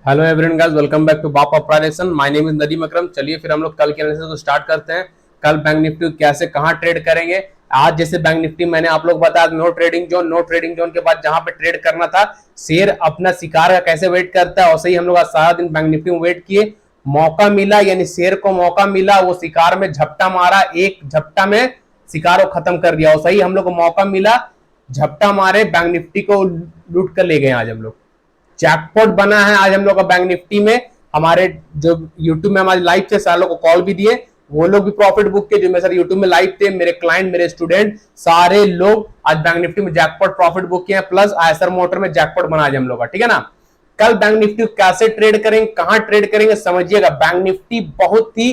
Hello everyone guys, welcome back to बाप operation. My name is Nadeem Akram. चलिए फिर हम लोग कल के एनालिसिस को स्टार्ट करते हैं। कल बैंक निफ्टी कैसे कहां ट्रेड करेंगे। आज जैसे बैंक निफ्टी मैंने आप लोग बताया नो ट्रेडिंग जोन के बाद जहां पे ट्रेड करना था, शेयर अपना शिकार का कैसे वेट करता है, और सही हम लोग आज सारा दिन बैंक निफ्टी में वेट किए। मौका मिला, यानी शेयर को मौका मिला, वो शिकार में झपटा मारा, एक झपटा में शिकार को खत्म कर दिया। और सही हम लोग को मौका मिला, झपटा मारे, बैंक निफ्टी को लूट कर ले गए आज हम लोग। जैकपॉट बना है आज हम लोग का बैंक निफ्टी में। हमारे जो यूट्यूब में हमारे लाइव थे सारे लोग को कॉल भी दिए, वो लोग भी प्रॉफिट बुक के, जो मेरे सारे यूट्यूब में लाइव थे, मेरे क्लाइंट, मेरे स्टूडेंट, सारे लोग आज बैंक निफ्टी में जैकपॉट प्रॉफिट बुक किए, प्लस आयसर मोटर में जैकपॉट बना आज हम लोग का। ठीक है ना। कल बैंक निफ्टी कैसे ट्रेड करेंगे, कहां ट्रेड करेंगे, समझिएगा। बैंक निफ्टी बहुत ही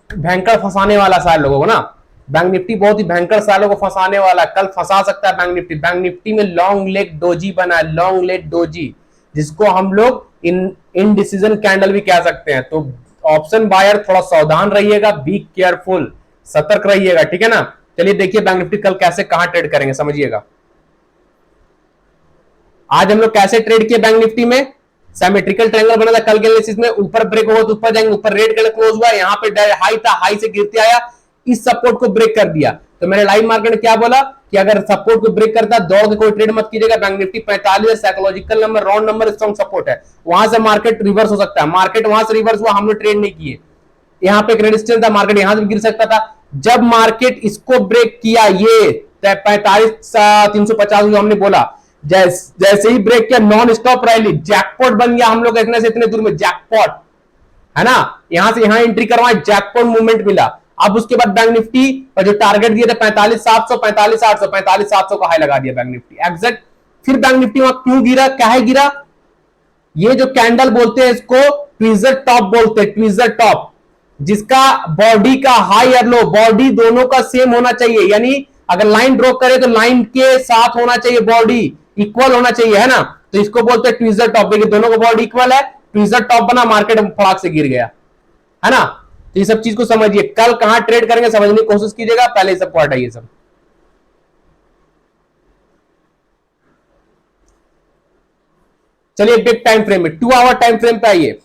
भयंकर फंसाने वाला सारे लोगों को ना। बैंक निफ्टी बहुत ही भयंकर सालों को फंसाने वाला, कल फंसा सकता है बैंक निफ्टी। बैंक निफ्टी में लॉन्ग लेग डोजी बना है, लॉन्ग लेग डोजी, जिसको हम लोग इनडिसीजन कैंडल भी कह सकते हैं। तो ऑप्शन बायर थोड़ा सावधान रहिएगा, बी केयरफुल, सतर्क रहिएगा। ठीक है ना। चलिए देखिए बैंक निफ्टी कल कैसे कहां ट्रेड करेंगे, समझिएगा। आज हम लोग कैसे ट्रेड किए बैंक निफ्टी में। सिमेट्रिकल ट्रायंगल बना था कल के एनालिसिस में, ऊपर ब्रेक हुआ तो ऊपर जाएंगे, ऊपर रेड कलर क्लोज हुआ, यहाँ पे हाई था, हाई से गिरते आया, इस सपोर्ट को ब्रेक कर दिया। तो मैंने लाइव मार्केट में क्या बोला कि अगर सपोर्ट को ब्रेक करता है, दौड़ के कोई ट्रेड मत कीजिएगा। Bank Nifty 45 psychological number, round number, strong support है, वहां से मार्केट रिवर्स हो सकता है। मार्केट वहां से रिवर्स हुआ, हमने ट्रेड नहीं किए। यहाँ पे एक रेजिस्टेंस था, मार्केट यहां से गिर सकता था। जब मार्केट इसको ब्रेक किया, ये 45,350 हमने बोला, जैसे ही ब्रेक किया, नॉन स्टॉप रैली, जैकपॉट बन गया हम लोग इतने से इतने दूर में, जैकपॉट है ना। यहां से यहां एंट्री करवाए, जैकपॉट मूवमेंट मिला। अब उसके बाद बैंक निफ्टी और जो टारगेट दिए थे 45,700, 45,800, 45,700 का हाई लगा दिया बैंक निफ्टी एग्जैक्ट। फिर बैंक निफ्टी वहां क्यों गिरा, क्या है गिरा, ये जो कैंडल बोलते हैं इसको ट्विजर टॉप बोलते हैं, ट्विजर टॉप, जिसका बॉडी का हाई और लो, बॉडी दोनों का सेम होना चाहिए। यानी अगर लाइन ड्रॉ करे तो लाइन के साथ होना चाहिए, बॉडी इक्वल होना चाहिए, है ना। तो इसको बोलते हैं ट्विजर टॉप। देखिए दोनों का बॉडी इक्वल है, ट्विजर टॉप बना, मार्केट फड़ाक से गिर गया, है ना। तो ये सब चीज को समझिए। कल कहां ट्रेड करेंगे समझने की कोशिश कीजिएगा, पहले सब को हटाइए सब। चलिए बिग टाइम फ्रेम में, 2 आवर टाइम फ्रेम पे आइए।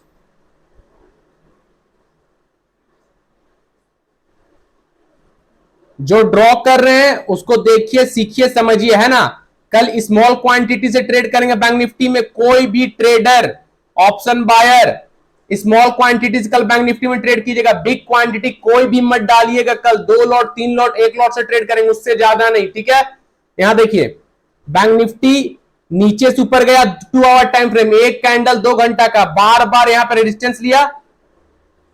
जो ड्रॉ कर रहे हैं उसको देखिए, सीखिए, समझिए, है ना। कल स्मॉल क्वांटिटी से ट्रेड करेंगे बैंक निफ्टी में। कोई भी trader, option buyer, small quantities कल बैंक निफ्टी में ट्रेड कीजिएगा। बिग क्वांटिटी कोई भी मत डालिएगा कल। 2 लॉट, 3 लॉट, 1 लॉट से ट्रेड करेंगे, उससे ज्यादा नहीं। ठीक है। यहां देखिए बैंक निफ्टी नीचे से ऊपर गया, 2 आवर टाइम फ्रेम, एक कैंडल 2 घंटा का, बार बार यहां पर रेजिस्टेंस लिया,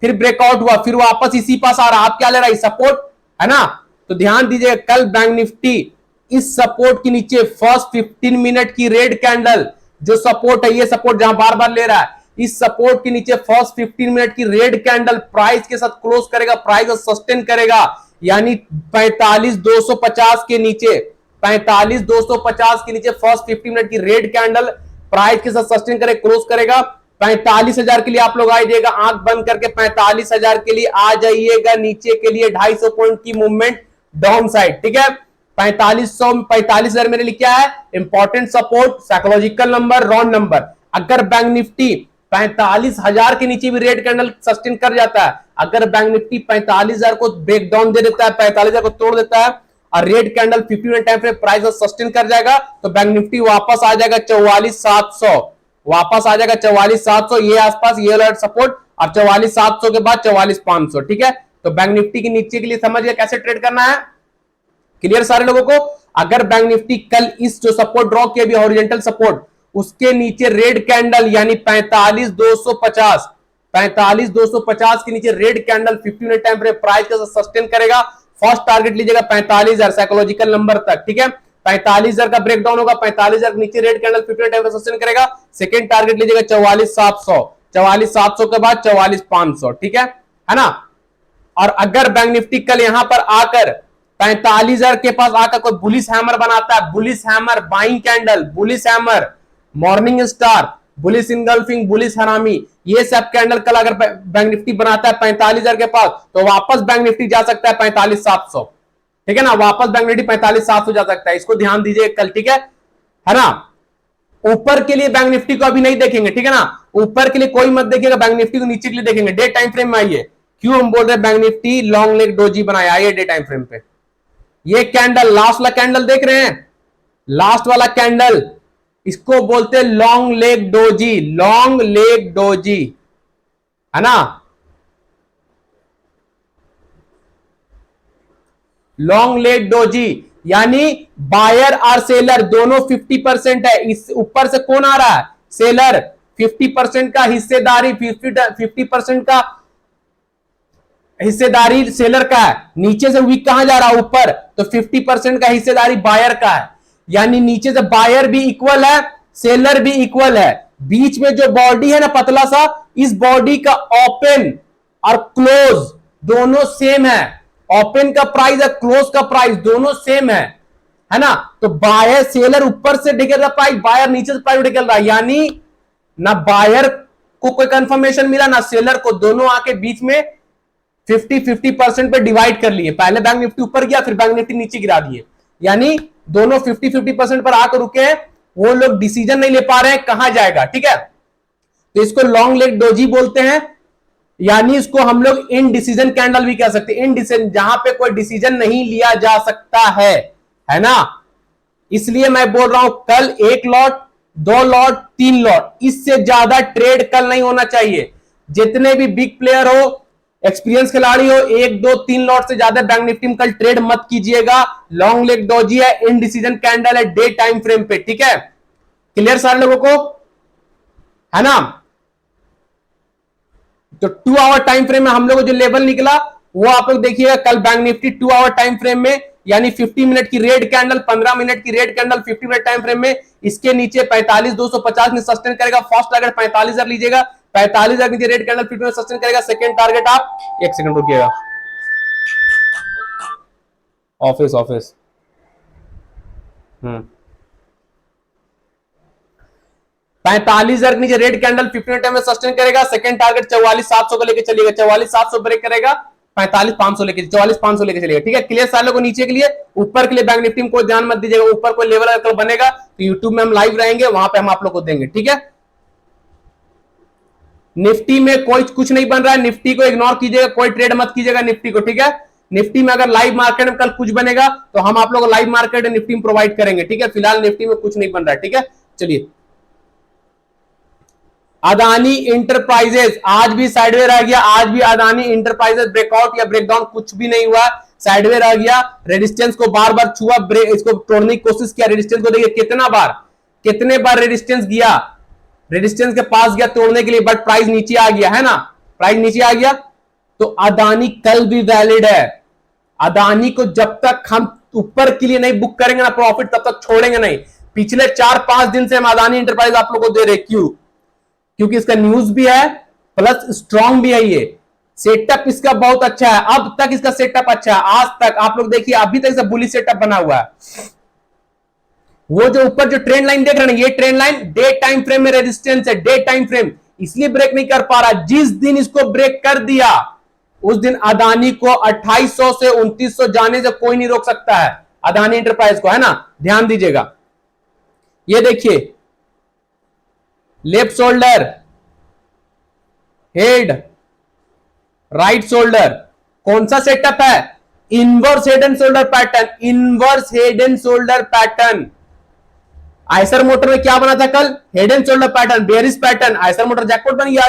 फिर ब्रेकआउट हुआ, फिर वापस इसी पास आ रहा। आप क्या ले रहा है, सपोर्ट, है ना। तो ध्यान दीजिए, कल बैंक निफ्टी इस सपोर्ट के नीचे फर्स्ट 15 मिनट की रेड कैंडल, जो सपोर्ट है, ये सपोर्ट जहां बार बार ले रहा है, इस सपोर्ट के नीचे फर्स्ट 15 मिनट की रेड कैंडल प्राइस के साथ क्लोज करेगा, प्राइस सस्टेन करेगा। यानी 45,250 के नीचे, 45,250 के नीचे फर्स्ट 15 मिनट की रेड कैंडल प्राइस के साथ सस्टेन करे, क्लोज करेगा। 45,000 के लिए आप लोग आ जाइएगा, आंख बंद करके 45,000 के लिए आ जाइएगा। नीचे के लिए 250 पॉइंट की मूवमेंट डाउन साइड। ठीक है। 45,000 मेरे लिए क्या है, important support, psychological number, round number. अगर बैंक निफ्टी 45,000 के नीचे भी रेड कैंडल सस्टेन कर जाता है, अगर बैंक निफ्टी 45,000 को ब्रेक डाउन दे देता है, 45,000 को तोड़ देता है, और red candle 50 minute time frame price sustain कर जाएगा, तो बैंक निफ्टी वापस आ जाएगा 44,700, वापस आ जाएगा 44,700, ये आसपास, ये अलर्ट सपोर्ट, और 44,700 के बाद 44,500। ठीक है। तो बैंक निफ्टी के नीचे के लिए समझ गया कैसे ट्रेड करना है, क्लियर सारे लोगों को। अगर बैंक निफ्टी कल इस जो सपोर्ट ड्रॉ किया भी, हॉरिजॉन्टल सपोर्ट, उसके नीचे रेड कैंडल यानी 45,250, 45,250 के नीचे red candle 50 minute time frame price का सस्टेन करेगा, फर्स्ट टारगेट लीजिएगा 45,000 साइकोलॉजिकल नंबर तक। ठीक है। 45,000 का ब्रेकडाउन होगा, 45,000 के नीचे red candle 50 minute time frame sustain करेगा, सेकंड टारगेट लीजिएगा 44,700, 44,700 के बाद 44,500। ठीक है ना। और अगर बैंक निफ्टी कल यहां पर आकर 45,000 के पास आकर कोई बुलिश हैमर बनाता है, bullish hammer, buying candle, bullish hammer, morning star, bullish engulfing, bullish हरामी, ये सब कैंडल कल अगर बैंक निफ्टी बनाता है 45,000 के पास, तो वापस बैंक निफ्टी जा सकता है 45,700। ठीक है ना, वापस बैंक निफ्टी 45,700 जा सकता है, इसको ध्यान दीजिए कल, ठीक है ना। ऊपर के लिए बैंक निफ्टी को अभी नहीं देखेंगे, ठीक है ना, ऊपर के लिए कोई मत देखिएगा, बैंक निफ्टी को नीचे के लिए देखेंगे। डे टाइम फ्रेम में आइए, क्यों हम बोल रहे हैं bank Nifty long leg doji बनाया, आइए डे टाइम फ्रेम पे। ये कैंडल, लास्ट वाला कैंडल देख रहे हैं, लास्ट वाला कैंडल, इसको बोलते हैं long leg doji, long leg doji, है ना। लॉन्ग लेग डोजी यानी बायर और सेलर दोनों 50% है। इस ऊपर से कौन आ रहा है, सेलर, 50% का हिस्सेदारी, 50% का हिस्सेदारी सेलर का है। नीचे से वीक कहां जा रहा है, ऊपर, तो 50% का हिस्सेदारी बायर का है, यानी नीचे से बायर भी इक्वल है, सेलर भी इक्वल है। बीच में जो बॉडी है ना पतला सा, इस बॉडी का ओपन और क्लोज दोनों सेम है। ओपन का प्राइस और क्लोज का प्राइस दोनों सेम है ना। तो बायर, सेलर ऊपर से निकल रहा प्राइस, बायर नीचे से प्राइस निकल रहा है, यानी ना बायर को कोई कंफर्मेशन मिला ना सेलर को, दोनों आके बीच में 50-50% पे डिवाइड कर लिए। पहले बैंक निफ्टी ऊपर गया, फिर बैंक निफ्टी नीचे गिरा दिए, यानी दोनों 50-50% पर आकर रुके हैं। वो लोग डिसीजन नहीं ले पा रहे हैं कहां जाएगा, ठीक है। तो इसको लॉन्ग लेग डोजी बोलते हैं, यानी इसको हम लोग इनडिसीजन कैंडल भी कह सकते हैं। इनडिसीजन, जहां पे कोई डिसीजन नहीं लिया जा सकता है ना। इसलिए मैं बोल रहा हूं कल 1 लॉट, 2 लॉट, 3 लॉट, इससे ज्यादा ट्रेड कल नहीं होना चाहिए। जितने भी बिग प्लेयर हो, एक्सपीरियंस खिलाड़ी हो, 1, 2, 3 लॉट से ज्यादा बैंक निफ्टी में कल ट्रेड मत कीजिएगा। लॉन्ग लेग डोजी है, इनडिसीजन कैंडल है, डे टाइम फ्रेम पे, ठीक है। क्लियर सारे लोगों को, है ना। तो 2 आवर टाइम फ्रेम में हम लोग जो लेवल निकला वो आप लोग देखिएगा कल bank Nifty 2 hour time frame में, यानी 50 मिनट की रेड कैंडल, 15 मिनट की red candle, 50 minute time frame में, इसके नीचे 45,250 में सस्टेन करेगा। फर्स्ट टारगेट 45,000 लीजिएगा, 45,000 नीचे रेड कैंडल 50 में सस्टेन करेगा। सेकंड टारगेट आप, एक सेकंड रुकिएगा, ऑफिस 45,000 के नीचे रेड कैंडल 50 मिनट में सस्टेन करेगा। सेकंड टारगेट 44,700 को लेकर चलिएगा, 44,700 ब्रेक करेगा, 45,500 लेके, 44,500 लेके चलिएगा, ठीक है। क्लियर सालों को नीचे के लिए, ऊपर के लिए बैंक निफ्टी में कोई ध्यान मत दीजिएगा। ऊपर कोई लेवल अगर बनेगा तो यूट्यूब में हम लाइव रहेंगे, वहां पे हम आप लोग को देंगे, ठीक है। निफ्टी में कोई कुछ नहीं बन रहा है, निफ्टी को इग्नोर कीजिएगा, कोई ट्रेड मत कीजिएगा निफ्टी को, ठीक है। निफ्टी में अगर लाइव मार्केट में कल कुछ बनेगा तो हम आप लोग को लाइव मार्केट निफ्टी में प्रोवाइड करेंगे, ठीक है। फिलहाल निफ्टी में कुछ नहीं बन रहा है, ठीक है। चलिए, अदानी इंटरप्राइजेस आज भी साइडवे रह गया, आज भी अदानी इंटरप्राइजेस ब्रेकआउट या ब्रेकडाउन कुछ भी नहीं हुआ, साइडवे रह गया। रेजिस्टेंस को बार बार छुआ, इसको तोड़ने की कोशिश किया, रेजिस्टेंस को देखिए कितने बार रेजिस्टेंस गया, रेजिस्टेंस के पास गया तोड़ने के लिए, बट प्राइस नीचे आ गया, है ना, प्राइस नीचे आ गया। तो अदानी कल भी वैलिड है। अदानी को जब तक हम ऊपर के लिए नहीं बुक करेंगे ना प्रॉफिट, तब तक छोड़ेंगे नहीं। पिछले 4-5 दिन से हम अदानी इंटरप्राइज आप लोगों को दे रहे, क्यों? क्योंकि इसका न्यूज भी है प्लस स्ट्रांग भी है। ये सेटअप इसका बहुत अच्छा है, अब तक इसका सेटअप अच्छा है, आज तक आप लोग देखिए अभी तक इसका बुलिश सेटअप बना हुआ है। वो जो ऊपर जो ट्रेंड लाइन देख रहे हैं, ये trend line day time frame में रेजिस्टेंस है, डे टाइम फ्रेम, इसलिए ब्रेक नहीं कर पा रहा। जिस दिन इसको ब्रेक कर दिया उस दिन अदानी को 2800 से 2900 जाने से कोई नहीं रोक सकता है, अदानी इंटरप्राइज को, है ना। ध्यान दीजिएगा, ये देखिए left shoulder, head, right shoulder, कौन सा सेटअप है? Inverse head and shoulder pattern, inverse head and shoulder pattern. Eicher motor में क्या बना था कल? Head and shoulder pattern, bearish pattern, Eicher motor jackpot बन गया।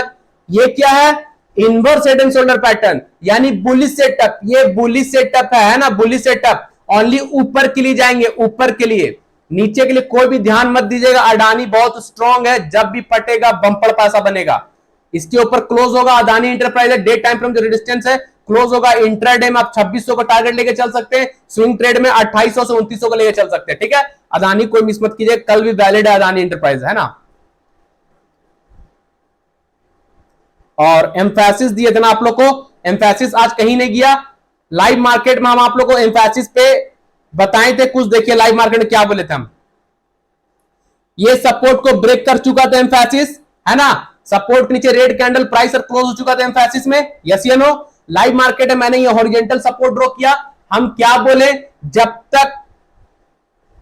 ये क्या है? Inverse head and shoulder pattern, यानी बुलिश सेटअप। ये बुलिश सेटअप है ना, बुलिश सेटअप। ओनली ऊपर के लिए जाएंगे, ऊपर के लिए, नीचे के लिए कोई भी ध्यान मत दीजिएगा। अडानी बहुत स्ट्रांग है, जब भी पटेगा बंपर पैसा बनेगा। इसके ऊपर क्लोज होगा Adani enterprise, day time frame जो रेजिस्टेंस है क्लोज होगा। इंट्राडे में आप 2600 का टारगेट लेके चल सकते हैं, स्विंग ट्रेड में 2800 से 2900 का लेके चल सकते हैं, ठीक है। अदानी कोई मिस मत कीजिए, कल भी वैलिड है अदानी इंटरप्राइज, है ना। और एम्फेसिस दिए थे ना आप लोग को, एम्फेसिस आज कहीं नहीं गया। लाइव मार्केट में हम आप लोग को एम्फेसिस पे बताए थे कुछ, देखिए लाइव मार्केट में क्या बोले थे हम। ये सपोर्ट को ब्रेक कर चुका था एम्फेसिस, है ना। सपोर्ट के नीचे रेड कैंडल, प्राइस और क्लोज हो चुका था एम्फेसिस में, यस या नो। लाइव मार्केट है, मैंने ये हॉरिजॉन्टल सपोर्ट ड्रॉ किया, हम क्या बोले, जब तक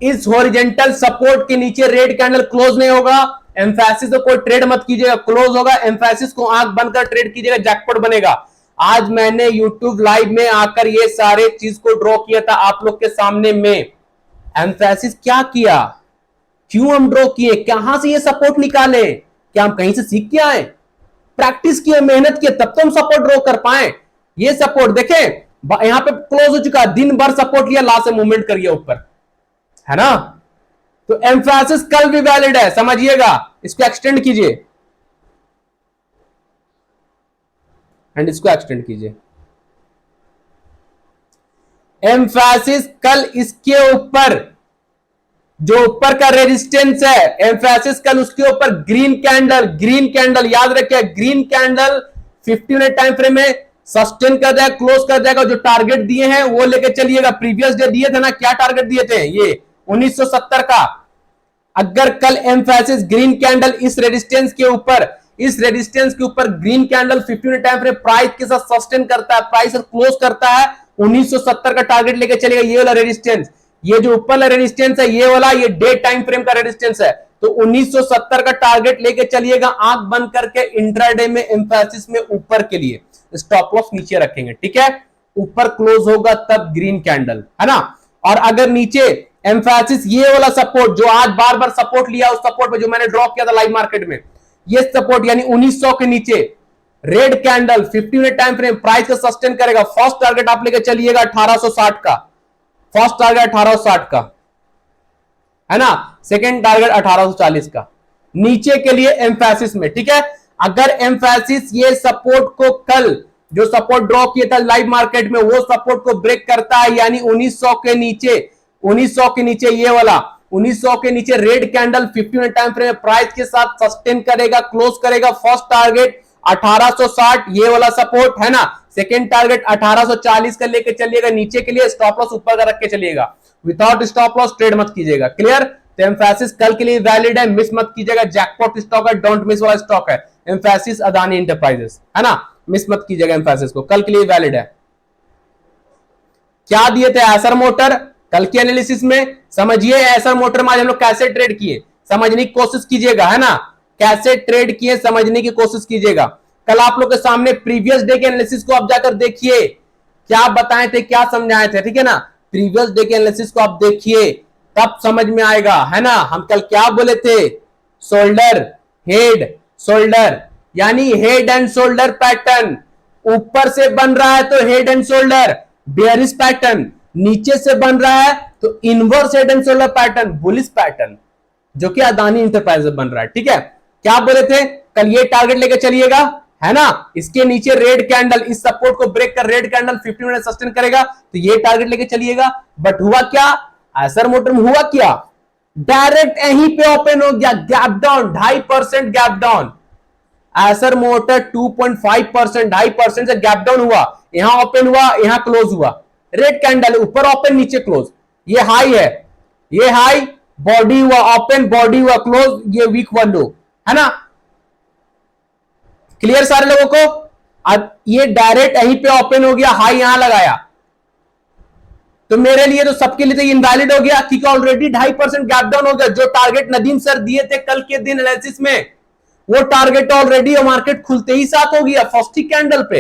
इस हॉरिजेंटल सपोर्ट के नीचे रेड कैंडल क्लोज नहीं होगा, एम्फेसिस को कोई ट्रेड मत कीजिएगा, क्लोज होगा एम्फेसिस को आंख बंद कर ट्रेड कीजिएगा, जैकपॉट बनेगा। आज मैंने यूट्यूब लाइव में आकर ये सारे चीज को ड्रॉ किया था आप लोग के सामने में। एम्फेसिस क्या किया, क्यों हम ड्रॉ किए, कहां से ये सपोर्ट निकाले, क्या हम कहीं से सीख के आए, प्रैक्टिस किए, मेहनत किए, तब तो हम सपोर्ट ड्रॉ कर पाए। ये सपोर्ट देखें यहां पे क्लोज हो चुका है, दिन भर सपोर्ट लिया, लास्ट में मूवमेंट कर गया ऊपर, है ना। तो एम्फेसिस कल भी वैलिड है, समझिएगा, इसको एक्सटेंड कीजिए एंड इसको एक्सटेंड कीजिए। एम्फेसिस कल इसके ऊपर जो ऊपर का रेजिस्टेंस है, एम्फेसिस कल उसके ऊपर ग्रीन कैंडल याद रखिए, green candle 50 minute time frame में सस्टेन कर जाएगा, क्लोज कर जाएगा, जो टारगेट दिए हैं वो लेके चलिएगा। प्रीवियस डे दिए थे ना, क्या टारगेट दिए थे, ये 1970 का। अगर कल एम्फेसिस ग्रीन कैंडल इस रेजिस्टेंस के ऊपर green candle 50 minute time frame price के साथ सस्टेन करता है, प्राइस क्लोज करता है, 1970 का टारगेट लेके चलेगा। ये वाला रेजिस्टेंस, ये जो ऊपर वाला रेजिस्टेंस है, ये वाला, ये डे टाइम फ्रेम का रेजिस्टेंस है, तो 1970 का टारगेट लेके चलिएगा आंख बंद करके। इंट्राडे में एम्फेसिस में ऊपर के लिए स्टॉप लॉस नीचे रखेंगे, ठीक है। ऊपर क्लोज होगा तब ग्रीन कैंडल, है ना। और अगर नीचे एम्फेसिस ये वाला सपोर्ट जो आज बार बार सपोर्ट लिया, उस सपोर्ट पे जो मैंने ड्रॉ किया था लाइव मार्केट में, ये सपोर्ट यानी 1900 के नीचे red candle 50 minute time frame price का सस्टेन करेगा। फर्स्ट टारगेट आप लेके चलिएगा 1860 का, फर्स्ट टारगेट 1860 का, है ना। सेकंड टारगेट 1840 का, नीचे के लिए एम्फेसिस में, ठीक है। अगर एम्फेसिस ये सपोर्ट को कल जो सपोर्ट ड्रॉ किया था लाइव मार्केट में, वो सपोर्ट को ब्रेक करता है, यानी 1900 के नीचे, 1900 के नीचे ये वाला 1900 के नीचे red candle 50 minute time frame price के साथ सस्टेन करेगा, क्लोज करेगा। फर्स्ट टारगेट 1860 ये वाला सपोर्ट, है ना। सेकंड टारगेट 1840 का लेके चलिएगा, नीचे के लिए स्टॉप लॉस ऊपर का रख के चलिएगा, विदाउट स्टॉप लॉस ट्रेड मत कीजिएगा, क्लियर। तो एम्फेसिस कल के लिए वैलिड है, मिस मत कीजिएगा, जैकपॉट स्टॉक है, डोंट मिस वाला स्टॉक है एम्फेसिस अदानी इंटरप्राइजेस, है ना, मिस मत कीजिएगा एम्फेसिस को, कल के लिए वैलिड है। क्या दिए थे एसर मोटर कल के एनालिसिस में, समझिए एसर मोटर में आज हम लोग कैसे ट्रेड किए, समझने की कोशिश कीजिएगा, है ना, कैसे ट्रेड किए समझने की कोशिश कीजिएगा। कल आप लोग के सामने प्रीवियस डे के एनालिसिस को आप जाकर देखिए, क्या बताए थे, क्या समझाए थे, ठीक है ना। प्रीवियस डे के एनालिसिस को आप देखिए, तब समझ में आएगा, है ना। हम कल क्या बोले थे, शोल्डर हेड शोल्डर, यानी हेड एंड शोल्डर पैटर्न, ऊपर से बन रहा है तो head and shoulder bearish pattern, नीचे से बन रहा है तो inverse head and shoulder pattern bullish pattern, जो कि अदानी इंटरप्राइज बन रहा है, ठीक है। क्या बोले थे कल, ये टारगेट लेके चलिएगा, है ना। इसके नीचे रेड कैंडल, इस सपोर्ट को ब्रेक कर रेड कैंडल 50 मिनट सस्टेन करेगा, तो ये टारगेट लेके चलिएगा। बट हुआ क्या, एसर मोटर में हुआ क्या, डायरेक्ट यहीं पे ओपन हो गया, gap down 2.5% gap down. Acer motor 2.5% 2.5% से गैप डाउन हुआ, यहां ओपन हुआ, यहां क्लोज हुआ, रेड कैंडल ऊपर ओपन नीचे क्लोज, ये हाई है, ये हाई बॉडी हुआ ओपन, बॉडी हुआ क्लोज, ये वीक वन लो, है ना। क्लियर सारे लोगों को। अब ये डायरेक्ट यहीं पे ओपन हो गया, हाई यहां लगाया, तो मेरे लिए तो सबके लिए तो इनवैलिड हो गया, क्योंकि ऑलरेडी 2.5% गैप डाउन हो गया। जो टारगेट नदीम सर दिए थे कल के दिन एनालिसिस में, वो टारगेट ऑलरेडी मार्केट खुलते ही साथ हो गया फर्स्ट ही कैंडल पे,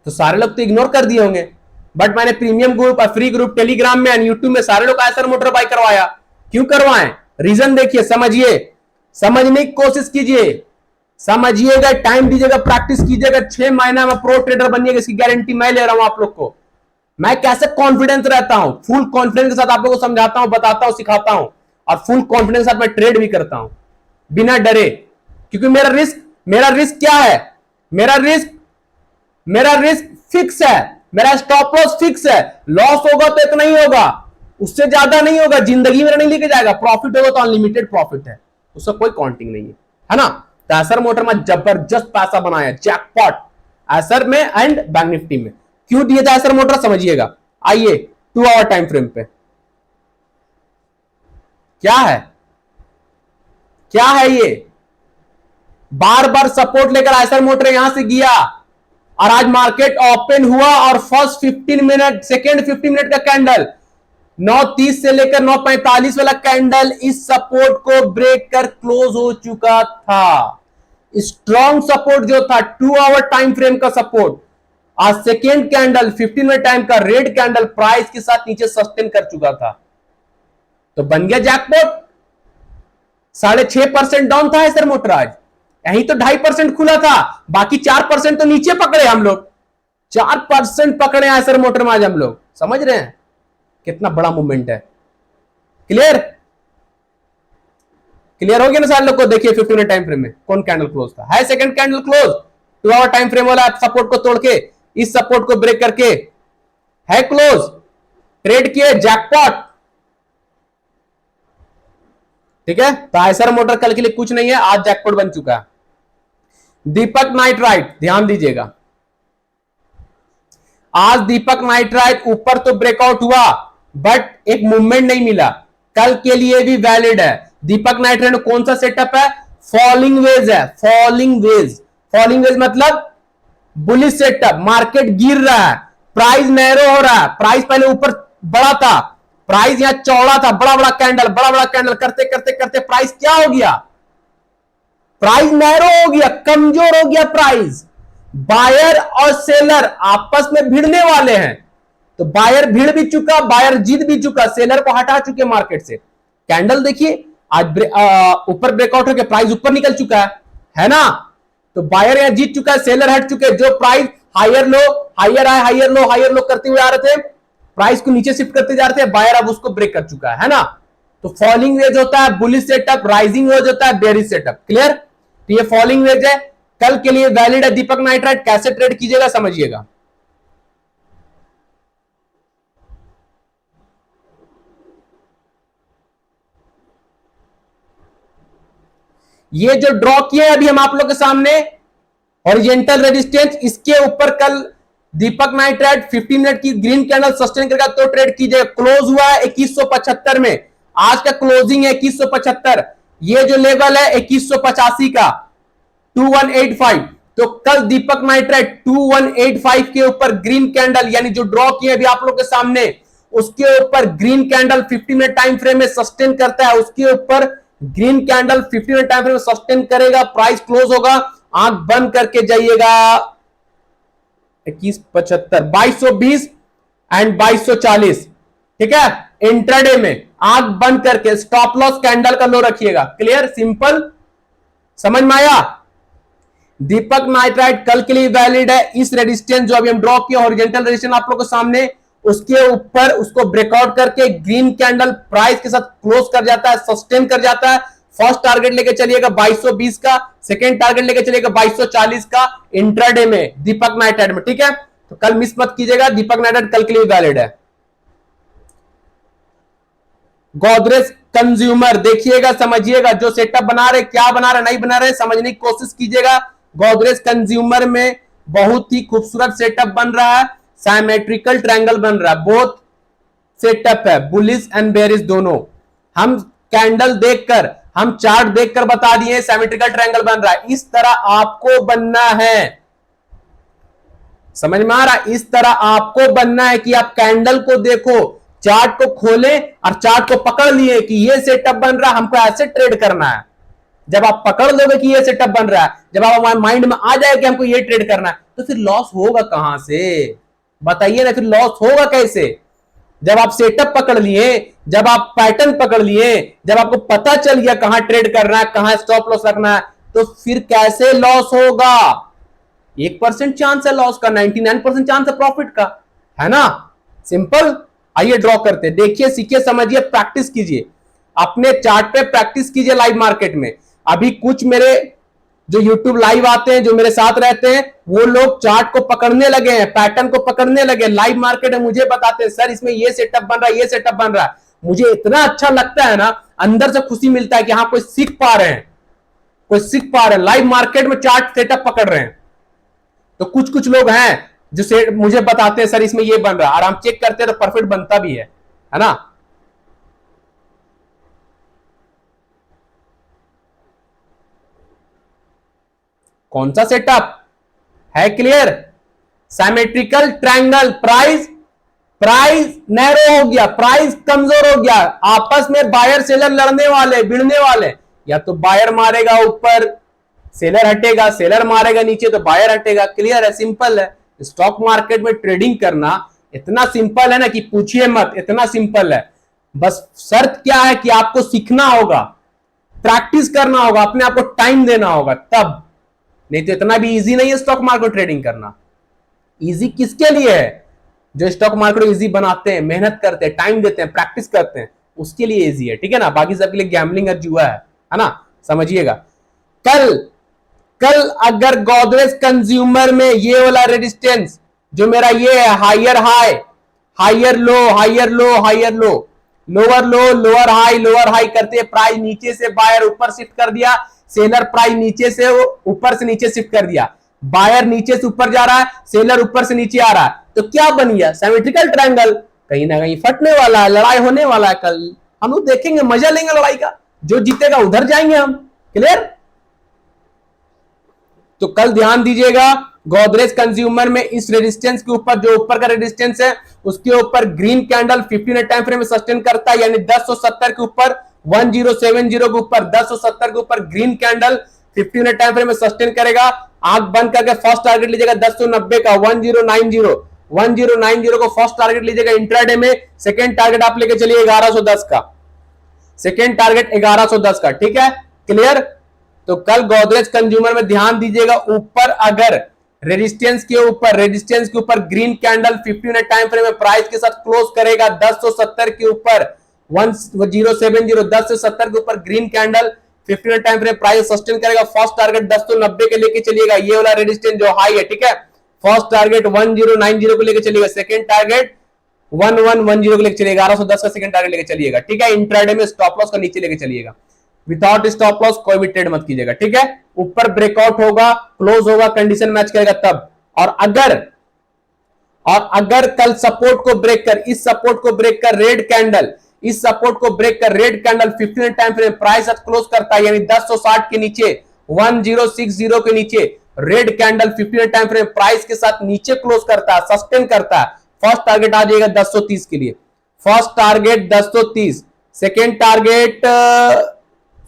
तो सारे लोग तो इग्नोर कर दिए होंगे। बट मैंने प्रीमियम ग्रुप और फ्री ग्रुप टेलीग्राम में एंड यूट्यूब में सारे लोग एसर मोटर बाय करवाया। क्यों करवाएं, रीजन देखिए, समझिए, समझने की कोशिश कीजिए, समझिएगा, टाइम दीजिएगा, प्रैक्टिस कीजिएगा, 6 महीना में प्रो ट्रेडर बनिएगा, इसकी गारंटी मैं ले रहा हूं आप लोग को। मैं कैसे कॉन्फिडेंस रहता हूं, फुल कॉन्फिडेंस के साथ आप लोगों को समझाता हूं, बताता हूं, सिखाता हूं, और फुल कॉन्फिडेंस के साथ मैं ट्रेड भी करता हूं बिना डरे, क्योंकि मेरा रिस्क क्या है, मेरा रिस्क फिक्स है, मेरा स्टॉप लॉस फिक्स है। लॉस होगा तो इतना ही होगा, उससे ज्यादा नहीं होगा, जिंदगी में नहीं लेके जाएगा। प्रॉफिट होगा तो अनलिमिटेड प्रॉफिट है, उसका कोई काउंटिंग नहीं है ना। तो एसर मोटर में जबरदस्त पैसा बनाया, जैकपॉट एसर में एंड बैंक निफ्टी में। क्यों दिए थे एसर मोटर समझिएगा, आइए 2 आवर टाइम फ्रेम पे क्या है ये, बार बार सपोर्ट लेकर एसर मोटर यहां से गया, और आज मार्केट ओपन हुआ और फर्स्ट 15 मिनट, सेकेंड 15 मिनट का कैंडल 9:30 से लेकर 9:45 वाला कैंडल इस सपोर्ट को ब्रेक कर क्लोज हो चुका था। स्ट्रॉन्ग सपोर्ट जो था 2 आवर टाइम फ्रेम का सपोर्ट, आज सेकेंड कैंडल 15 मिनट टाइम का रेड कैंडल प्राइस के साथ नीचे सस्टेन कर चुका था। तो बन गया जैकपॉट। 6.5% डाउन था एसर मोटर आज, यहीं तो 2.5% खुला था, बाकी 4% तो नीचे पकड़े हम लोग। 4% पकड़े एसर मोटर में आज हम लोग। समझ रहे हैं कितना बड़ा मूवमेंट है। क्लियर क्लियर हो गया ना सारे लोग को। देखिए 15 मिनट टाइम फ्रेम में कौन कैंडल क्लोज था, है second candle close 2 hour time frame वाला सपोर्ट को तोड़ के, इस सपोर्ट को ब्रेक करके है क्लोज, ट्रेड किए जैकपॉट। ठीक है, तो आयसर मोटर कल के लिए कुछ नहीं है, आज जैकपॉट बन चुका है। दीपक नाइट्राइट ध्यान दीजिएगा, आज दीपक नाइट्राइट ऊपर तो ब्रेकआउट हुआ बट एक मूवमेंट नहीं मिला, कल के लिए भी वैलिड है। दीपक नाइट्राइट में कौन सा सेटअप है, फॉलिंग वेज है। फॉलिंग वेज, फॉलिंग वेज मतलब बुलिश सेटअप, मार्केट गिर रहा है, प्राइस नैरो हो रहा है। प्राइस पहले ऊपर बड़ा था, प्राइस यहां चौड़ा था, बड़ा बड़ा कैंडल करते करते करते प्राइस क्या हो गया, प्राइस नैरो हो गया, कमजोर हो गया प्राइस। बायर और सेलर आपस में भिड़ने वाले हैं, तो बायर भिड़ भी चुका, बायर जीत भी चुका, सेलर को हटा चुके मार्केट से। कैंडल देखिए आज ऊपर ब्रेकआउट होकर प्राइस ऊपर निकल चुका है ना, तो बायर यहां जीत चुका है, सेलर हट चुके। जो price higher low higher high higher low करते हुए आ रहे थे, प्राइस को नीचे शिफ्ट करते जा रहे थे, बायर अब उसको ब्रेक कर चुका है ना। तो फॉलिंग वेज होता है बुलिश सेटअप, राइजिंग वेज होता है बेरिश सेटअप। क्लियर, तो ये फॉलिंग वेज है, कल के लिए वैलिड है। दीपक नाइट्राइट कैसे ट्रेड कीजिएगा समझिएगा। ये जो ड्रॉ किए अभी हम आप लोग के सामने हॉरिजॉन्टल रेजिस्टेंस, इसके ऊपर कल दीपक नाइट्राइट 15 मिनट की ग्रीन कैंडल सस्टेन करेगा तो ट्रेड कीजिएगा। क्लोज हुआ है 2175 में, आज का क्लोजिंग है 2175। ये जो लेवल है 2185 का 2185, तो कल दीपक नाइट्राइट 2185 के ऊपर ग्रीन कैंडल यानी जो ड्रॉ किए अभी आप लोग के सामने, उसके ऊपर green candle 50 minute time frame में सस्टेन करता है, उसके ऊपर green candle 50 minute time frame में सस्टेन करेगा, प्राइस क्लोज होगा, आंख बंद करके जाइएगा 2175, 2220 एंड 2240। ठीक है, इंट्राडे में आंख बंद करके स्टॉप लॉस कैंडल का लो रखिएगा। क्लियर, सिंपल, समझ में आया। दीपक नाइट्राइट कल के लिए वैलिड है। इस रेजिस्टेंस जो अभी हम ड्रॉ किया हॉरिजॉन्टल रेजिस्टेंस आप लोगों के सामने, उसके ऊपर उसको ब्रेकआउट करके ग्रीन कैंडल प्राइस के साथ क्लोज कर जाता है, सस्टेन कर जाता है। फर्स्ट टारगेट लेके चलिएगा 2220 का, सेकेंड टारगेट लेके चलिएगा 2240 का इंट्राडे में दीपक नाइट्राइट में। ठीक है, तो कल मिस मत कीजिएगा, दीपक नाइट्राइट कल के लिए वैलिड है। गोदरेज कंज्यूमर देखिएगा, समझिएगा, जो सेटअप बना रहे, क्या बना रहे, नहीं बना रहे, समझने की कोशिश कीजिएगा। गोदरेज कंज्यूमर में बहुत ही खूबसूरत सेटअप बन रहा है, साइमेट्रिकल ट्रायंगल बन रहा है, बहुत सेटअप है, बुलिश एंड बेरिश दोनों। हम कैंडल देखकर, हम चार्ट देखकर बता दिए सिमेट्रिकल ट्रायंगल बन रहा है, इस तरह आपको बनना है। समझ में आ रहा है, इस तरह आपको बनना है कि आप कैंडल को देखो, चार्ट को खोले और चार्ट को पकड़ लिए कि ये सेटअप बन रहा है, हमको ऐसे ट्रेड करना है। जब आप पकड़ लोगे कि ये सेटअप बन रहा है, जब आप माइंड में आ जाए कि हमको ये ट्रेड करना है, तो फिर लॉस होगा कहां से, बताइए ना, फिर लॉस होगा कैसे। जब आप सेटअप पकड़ लिए, जब आप पैटर्न पकड़ लिए, जब आपको पता चल गया कहां ट्रेड करना है, कहां स्टॉप लॉस रखना है, तो फिर कैसे लॉस होगा। 1% चांस है लॉस का, 99% चांस है प्रॉफिट का, है ना। सिंपल, आइए ड्रॉ करते, देखिए, सीखिए, समझिए, प्रैक्टिस कीजिए, अपने चार्ट पे प्रैक्टिस कीजिए लाइव मार्केट में। अभी कुछ मेरे जो YouTube लाइव आते हैं, जो मेरे साथ रहते हैं, वो लोग चार्ट को पकड़ने लगे हैं, पैटर्न को पकड़ने लगे, लाइव मार्केट में मुझे बताते हैं सर इसमें ये सेटअप बन रहा है, ये सेटअप बन रहा है। मुझे इतना अच्छा लगता है ना, अंदर से खुशी मिलता है कि हाँ कोई सीख पा रहे हैं, कोई सीख पा रहे हैं, लाइव मार्केट में चार्ट सेटअप पकड़ रहे हैं। तो कुछ कुछ लोग हैं जो मुझे बताते हैं सर इसमें ये बन रहा है, और हम चेक करते हैं तो परफेक्ट बनता भी है ना। कौन सा सेटअप है, clear. Symmetrical triangle, price price narrow हो गया, प्राइस कमजोर हो गया, आपस में बायर सेलर लड़ने वाले, भिड़ने वाले, या तो बायर मारेगा ऊपर, सेलर हटेगा, सेलर मारेगा नीचे तो बायर हटेगा। क्लियर है, सिंपल है। स्टॉक मार्केट में ट्रेडिंग करना इतना सिंपल है ना कि पूछिए मत, इतना सिंपल है। बस शर्त क्या है कि आपको सीखना होगा, प्रैक्टिस करना होगा, अपने आप को टाइम देना होगा तब, नहीं तो इतना भी इजी नहीं है स्टॉक मार्केट ट्रेडिंग करना। इजी किसके लिए है? जो स्टॉक मार्केट को इजी बनाते हैं, मेहनत करते हैं, टाइम देते हैं, प्रैक्टिस करते हैं, उसके लिए इजी है, ठीक है ना। बाकी सबके लिए गैम्बलिंग और जुआ है ना, समझिएगा। कल कल अगर गोदरेज कंज्यूमर में ये वाला रेजिस्टेंस जो मेरा ये है, higher high, higher low, higher low, higher low, lower low, lower high, lower high करते प्राइस नीचे से बायर ऊपर शिफ्ट कर दिया, सेलर प्राइस नीचे से ऊपर से नीचे शिफ्ट कर दिया, बायर नीचे से ऊपर जा रहा है, सेलर ऊपर से नीचे आ रहा है, तो क्या बन गया? Symmetrical triangle. कहीं ना कहीं फटने वाला है, लड़ाई होने वाला है कल, हम लोग देखेंगे, मजा लेंगे लड़ाई का, जो जीतेगा उधर जाएंगे हम। क्लियर? तो कल ध्यान दीजिएगा, गोदरेज कंज्यूमर में इस रेजिस्टेंस के ऊपर, जो ऊपर का रेजिस्टेंस है उसके ऊपर green candle 15 minute time frame में सस्टेन करता है, यानी 1070 के ऊपर, 1070 के ऊपर, 1070 के ऊपर green candle 15 minute time frame में सस्टेन करेगा। आंख बंद करके फर्स्ट टारगेट लीजिएगा 1090 का, 1090 को फर्स्ट टारगेट लीजिएगा इंट्राडे में। सेकेंड टारगेट आप लेके चलिए 1110 का, सेकेंड टारगेट 1110 का, ठीक है। क्लियर? तो कल गोदरेज कंज्यूमर में ध्यान दीजिएगा, ऊपर अगर रेजिस्टेंस के ऊपर green candle 15 minute time frame में प्राइस के साथ क्लोज करेगा 1070 के ऊपर, 1070, 1070 के ऊपर green candle 15 minute time frame price sustain करेगा, फर्स्ट टारगेट 1090 के लेके चलिएगा, ये वाला रेजिस्टेंस जो हाई है, ठीक है। फर्स्ट टारगेट 1090 को लेके चलिएगा, सेकेंड टारगेट 1110 को लेके चलिएगा, 1110 का सेकंड टारगेट लेके चलिएगा, ठीक है। इंट्राडे में स्टॉप लॉस का नीचे लेके चलिएगा, विदाउट स्टॉप लॉस कोई भी ट्रेड मत कीजिएगा, ठीक है। ऊपर ब्रेकआउट होगा, क्लोज होगा, कंडीशन मैच करेगा तब। और अगर कल सपोर्ट को ब्रेक कर, इस सपोर्ट को ब्रेक कर रेड कैंडल, इस सपोर्ट को ब्रेक कर red candle 15 minute time frame price close करता है, यानी 1060 के नीचे, 1060 के नीचे red candle 15 minute time frame price के साथ नीचे क्लोज करता है, सस्टेन करता है, फर्स्ट टारगेट आ जाएगा 1030 के लिए, first target 1030, second target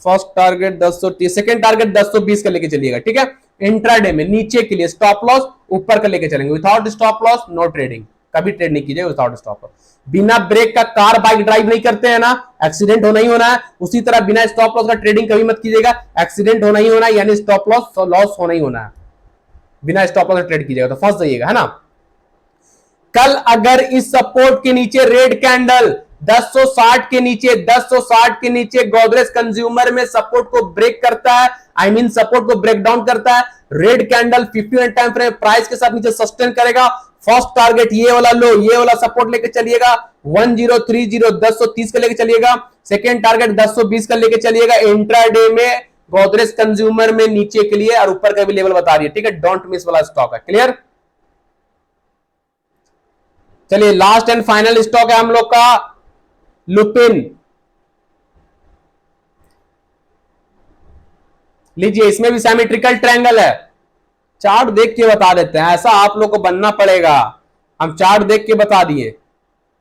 first target 1030, second target 1020 का लेके चलिएगा, ठीक है। इंट्राडे में नीचे के लिए स्टॉप लॉस ऊपर का लेके चलेंगे, without stop loss no trading, कभी ट्रेड नहीं कीजिए विदाउट स्टॉप लॉस। बिना ब्रेक का कार बाइक ड्राइव नहीं करते हैं ना, एक्सीडेंट होना ही होना है, उसी तरह बिना स्टॉप लॉस का ट्रेडिंग कभी मत कीजिएगा, एक्सीडेंट होना ही होना है, यानी स्टॉप लॉस होना ही होना है, बिना स्टॉप लॉस का ट्रेड कीजिएगा तो फंस जाइएगा, है ना। कल अगर इस सपोर्ट के नीचे रेड कैंडल 1060 के नीचे, 1060 के नीचे गोदरेज कंज्यूमर में सपोर्ट को ब्रेक करता है, आई मीन सपोर्ट को ब्रेक डाउन करता है, red candle 50 minute time frame price के साथ नीचे सस्टेन करेगा, फर्स्ट टारगेट ये वाला लो, ये वाला सपोर्ट लेके चलिएगा 1030, 1030 का लेके चलिएगा, सेकेंड टारगेट 1020 का लेके चलिएगा। इंट्राडे में गोदरेज कंज्यूमर में नीचे के लिए और ऊपर का भी लेवल बता रही है, ठीक है, डोंट मिस वाला स्टॉक है। क्लियर? चलिए लास्ट एंड फाइनल स्टॉक है हम लोग का लुपिन। लीजिए, इसमें भी सिमेट्रिकल ट्रायंगल है, चार्ट देख के बता देते हैं, ऐसा आप लोग को बनना पड़ेगा, हम चार्ट देख के बता दिए,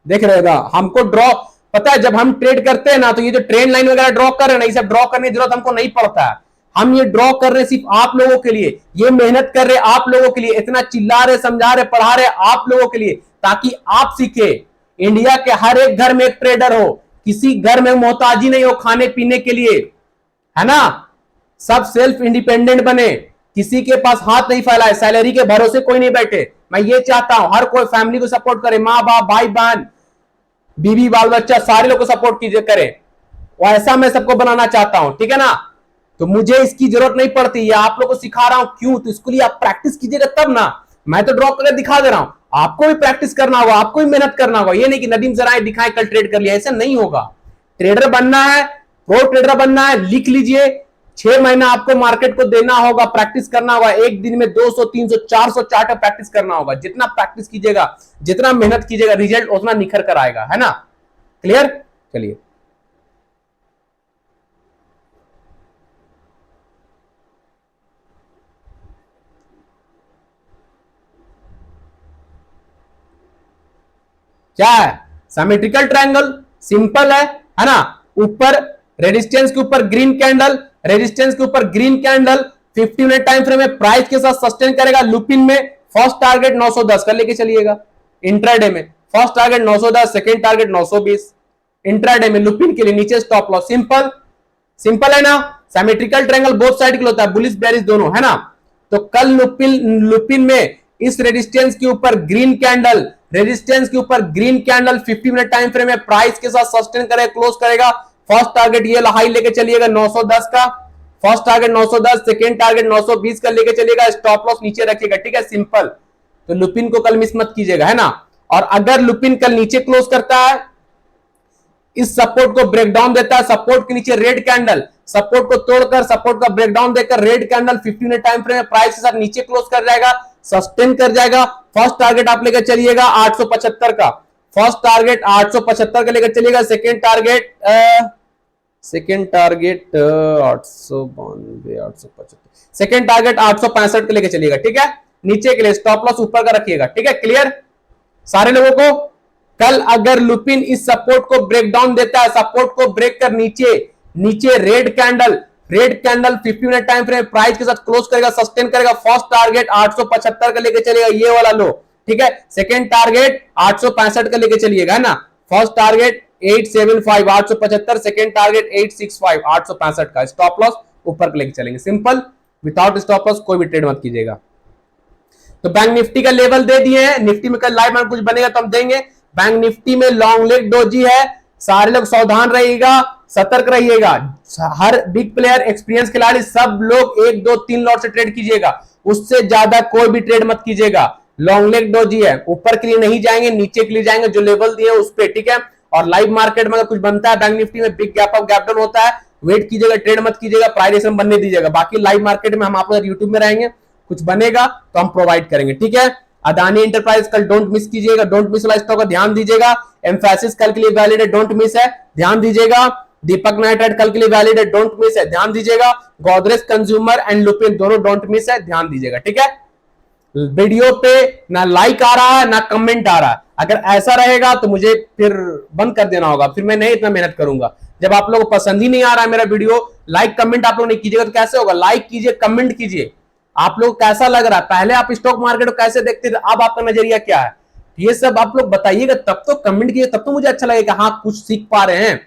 देख रहेगा हमको ड्रॉ, पता है जब हम ट्रेड करते हैं ना तो ये जो ट्रेंड लाइन वगैरह ड्रॉ कर रहे हैं ना, ये सब ड्रॉ करने की जरूरत हमको नहीं पड़ता है, हम ये ड्रॉ कर रहे सिर्फ आप लोगों के लिए, ये मेहनत कर रहे आप लोगों के लिए, इतना चिल्ला रहे, समझा रहे, पढ़ा रहे आप लोगों के लिए, ताकि आप सीखे। इंडिया के हर एक घर में एक ट्रेडर हो, किसी घर में मोहताजी नहीं हो खाने पीने के लिए, है ना, सब सेल्फ इंडिपेंडेंट बने, किसी के पास हाथ नहीं फैलाए, सैलरी के भरोसे कोई नहीं बैठे। मैं ये चाहता हूं हर कोई फैमिली को सपोर्ट करे, माँ बाप, भाई बहन, बीवी बाल बच्चा, सारे लोग को सपोर्ट कीजिए, करे, ऐसा मैं सबको बनाना चाहता हूं, ठीक है ना। तो मुझे इसकी जरूरत नहीं पड़ती, ये आप लोग को सिखा रहा हूं, क्यों? तो इसके लिए आप प्रैक्टिस कीजिएगा तब ना, मैं तो ड्रॉ करके दिखा दे रहा हूं, आपको भी प्रैक्टिस करना होगा, आपको भी मेहनत करना होगा, ये नहीं कि नदीम जरा दिखाए कल ट्रेड कर लिया, ऐसा नहीं होगा। ट्रेडर बनना है, प्रो ट्रेडर बनना है, लिख लीजिए, 6 महीना आपको मार्केट को देना होगा, प्रैक्टिस करना होगा, एक दिन में 200, 300, 400 चार्ट प्रैक्टिस करना होगा, जितना प्रैक्टिस कीजिएगा, जितना मेहनत कीजिएगा, रिजल्ट उतना निखर कर आएगा, है ना। क्लियर? चलिए, क्या है? सिमेट्रिकल ट्रायंगल, सिंपल है ना। ऊपर रेजिस्टेंस के ऊपर ग्रीन कैंडल, रेजिस्टेंस के ऊपर green candle, 50 minute time frame में प्राइस के साथ सस्टेन करेगा। लुपिन में फर्स्ट टारगेट 910 का लेके चलिएगा। इंट्राडे में first target 910, second target 920। Intraday में लुपिन के लिए नीचे स्टॉप लॉस। सिंपल, सिंपल है ना। सिमेट्रिकल ट्रायंगल बोथ साइड के लिए होता है, बुलिश बेरिश दोनों, है ना। तो कल लुपिन में इस रेजिस्टेंस के ऊपर ग्रीन कैंडल, रेजिस्टेंस के ऊपर green candle 50 minute time frame में प्राइस के साथ सस्टेन करेगा, क्लोज करेगा। फर्स्ट टारगेट ये हाई लेके चलिएगा 910 का, फर्स्ट टारगेट 910, सेकंड टारगेट 920 का लेके चलिएगा, स्टॉप लॉस नीचे रखिएगा, ठीक है, सिंपल। तो लुपिन को कल मिस मत कीजिएगा, है ना। और अगर लुपिन कल नीचे क्लोज करता है, इस सपोर्ट को ब्रेक डाउन देता है, सपोर्ट के नीचे रेड कैंडल, सपोर्ट को तोड़कर सपोर्ट का ब्रेक डाउन देकर red candle 50 minute time frame में प्राइस के साथ नीचे क्लोज कर जाएगा, सस्टेन कर जाएगा। फर्स्ट टारगेट आप लेकर चलिएगा 875 का, फर्स्ट टारगेट 875 का लेकर चलिएगा। सेकंड टारगेट 892, 875, सेकंड टारगेट 865 का लेकर चलिएगा, ठीक है। नीचे के लिए स्टॉप लॉस ऊपर का रखिएगा, ठीक है, क्लियर सारे लोगों को। कल अगर लुपिन इस सपोर्ट को ब्रेक डाउन देता है, सपोर्ट को ब्रेक कर नीचे red candle 50 minute time frame price के साथ क्लोज करेगा, सस्टेन करेगा। फर्स्ट टारगेट 875 का लेके चलिएगा, ये वाला लो, ठीक है। सेकंड टारगेट 865 का लेके चलिएगा, है ना। फर्स्ट टारगेट 875, 875, सेकंड टारगेट 865, 865 का स्टॉप लॉस ऊपर लेके चलेंगे, सिंपल। विदाउट स्टॉप लॉस कोई भी ट्रेड मत कीजिएगा। तो बैंक निफ्टी का लेवल दे दिए हैं, निफ्टी में कल लाइव में कुछ बनेगा तो हम देंगे। बैंक निफ्टी में लॉन्ग लेग डोजी है, सारे लोग सावधान रहिएगा, सतर्क रहिएगा। हर बिग प्लेयर, एक्सपीरियंस खिलाड़ी, सब लोग 1 2 3 लॉट से ट्रेड कीजिएगा, उससे ज्यादा कोई भी ट्रेड मत कीजिएगा। लॉन्ग लेग डोजी है, ऊपर के लिए नहीं जाएंगे, नीचे के लिए जाएंगे, जो लेवल दिए उस पे, ठीक है। और लाइव मार्केट में अगर कुछ बनता है, बैंक निफ्टी में big gap up gap down होता है, वेट कीजिएगा, ट्रेड मत कीजिएगा, प्राइस बनने दीजिएगा। बाकी लाइव मार्केट में हम आप लोग यूट्यूब में रहेंगे, कुछ बनेगा तो हम प्रोवाइड करेंगे, ठीक है। अदानी एंटरप्राइज कल डोंट मिस कीजिएगा, डोंट मिस वाला स्टॉक का ध्यान दीजिएगा। एम्फेसिस कल के लिए वैलिड है, डोंट मिस है, ध्यान दीजिएगा। दीपक नाइट्राइट कल के लिए वैलिड है, डोंट मिस है, ध्यान दीजिएगा। गोदरेज कंज्यूमर एंड लुपिन दोनों डोंट मिस है, ध्यान दीजिएगा, ठीक है। वीडियो पे ना लाइक आ रहा है ना कमेंट आ रहा है, अगर ऐसा रहेगा तो मुझे फिर बंद कर देना होगा, फिर मैं नहीं इतना मेहनत करूंगा। जब आप लोगों को पसंद ही नहीं आ रहा है मेरा वीडियो, लाइक कमेंट आप लोग नहीं कीजिएगा तो कैसे होगा। लाइक कीजिए, कमेंट कीजिए, आप लोग कैसा लग रहा है, पहले आप स्टॉक मार्केट को कैसे देखते थे, अब आपका नजरिया क्या है, ये सब आप लोग बताइएगा, तब तो कमेंट कीजिए, तब तो मुझे अच्छा लगेगा, हाँ कुछ सीख पा रहे हैं,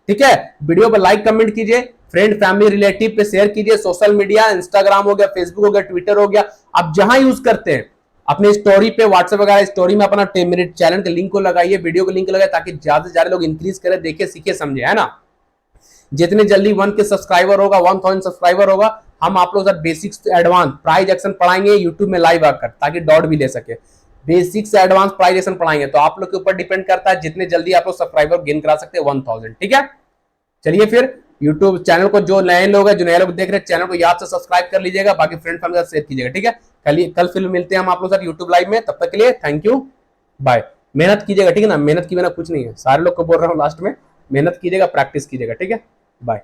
ठीक है। वीडियो पर लाइक कमेंट कीजिए, फ्रेंड फैमिली रिलेटिव पे शेयर कीजिए, सोशल मीडिया, इंस्टाग्राम हो गया, फेसबुक हो गया, ट्विटर हो गया, आप जहां यूज करते हैं अपने स्टोरी पे, व्हाट्सएप वगैरह स्टोरी में अपना मेरे चैनल के लिंक को लगाइए, वीडियो को लिंक लगाइए, ताकि ज्यादा से ज्यादा लोग इंक्रीज करें, देखे सीखे समझे, है ना। जितने जल्दी 1 के सब्सक्राइबर होगा, 1000 सब्सक्राइबर होगा, हम आप लोग सर बेसिक्स से एडवांस प्राइस एक्शन पढ़ाएंगे यूट्यूब में लाइव आकर, ताकि डॉट भी ले सके। बेसिक्स से एडवांस प्राइस एक्शन पढ़ाएंगे, तो आप लोग के ऊपर डिपेंड करता है जितने जल्दी आप लोग सब्सक्राइबर गेन करा सकते हैं 1000, ठीक है। चलिए फिर यूट्यूब चैनल को, जो नए लोग हैं, जो नए लोग देख रहे हैं, चैनल को याद से सब्सक्राइब कर लीजिएगा, बाकी फ्रेंड फैमिली के साथ शेयर कीजिएगा, ठीक है। कल फिर मिलते हैं हम आप लोग साथ यूट्यूब लाइव में, तब तक के लिए थैंक यू, बाय। मेहनत कीजिएगा, ठीक है ना, मेहनत की बिना कुछ नहीं है, सारे लोग को बोल रहा हूँ लास्ट में, मेहनत कीजिएगा, प्रैक्टिस कीजिएगा, ठीक है, बाय।